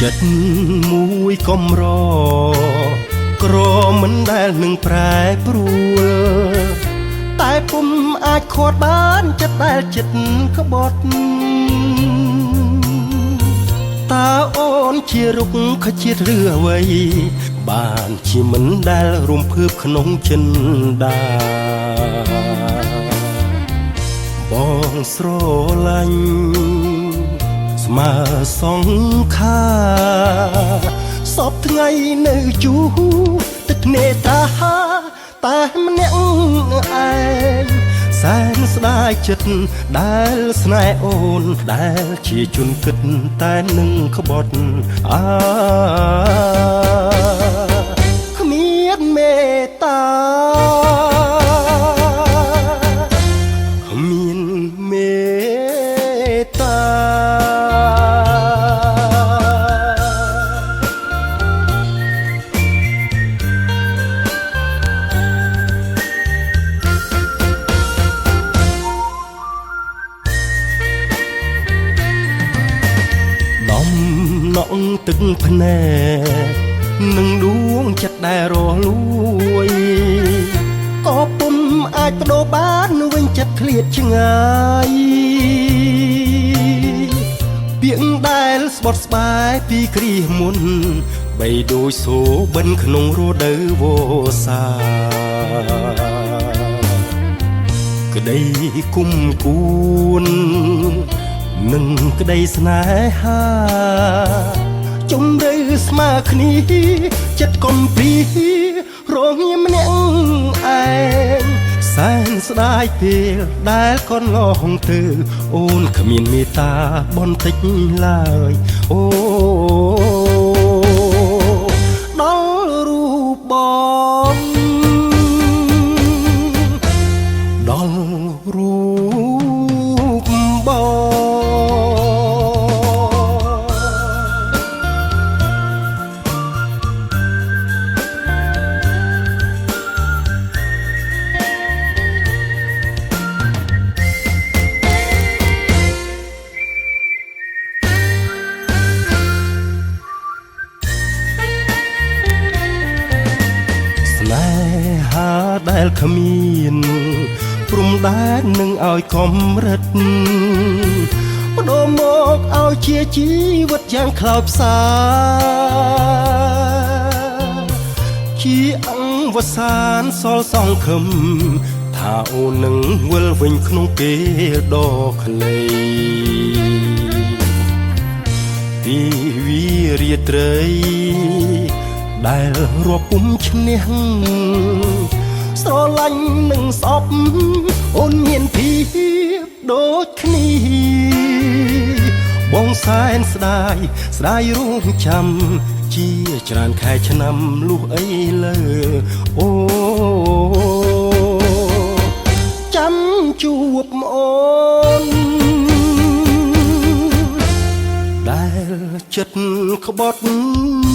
ចិត្តមួយកំរក្រមិនដែលនឹងប្រែប្រួលតែពុំអាចខាត់បានចិត្តដែលចិត្តក្បត់តើអូនជារុក្ខជាតិឬអ្វីបានជាមិនដែលរំភើបក្នុងចិនដាបងស្រឡាញ់ស្មើសងខាសពថ្ងៃនៅជួទឹកនេតាតែម្នាក់ឯងសែនស្ដាយចិត្តដែលស្នេហ៍អូនដែលជាជនគិតតែនឹងក្បត់គ្មានមេត្តាគ្មានមេត្តានក់ទឹកភ្នែកនឹងដួងចិត្តដែលរលួយក៏ពុំអាចបដូរបានវិញចិត្តឃ្លាតឆ្ងាយពាក្យដែលស្បត់ស្បាយពីគ្រាមុនបីដូចសូបិនក្នុងរដូវវស្សាក្តីគុំគួននឹងក្តីស្នេហាជំរឿស្មើគ្នាចិត្តកំព្រីរងម្នាក់ឯងសែនស្ដាយពេលដែលកូនឡងទៅអូនគ្មានមេត្តាបន្តិចឡើយអូដល់រូបបងដល់រូបបងស្នេហាដែលគ្មានព្រំដែននឹងឲ្យកំរិតបដូរមកឲ្យជាជីវិតយ៉ាងខ្លោចផ្សាជាអង្វសានសល់សង្ឃឹមថាអូននឹងវិលវិញក្នុងពេលដ៏ខ្លីពីវិរាត្រីដែលរាប់ពុំឈ្នះស្រឡាញ់នឹងស្អប់អូនមានភាពដូចគ្នាបងសែនស្ដាយរងចាំជាច្រើនខែឆ្នាំលុះអីលើអូចាំជួបអូនដែលចិត្តក្បត់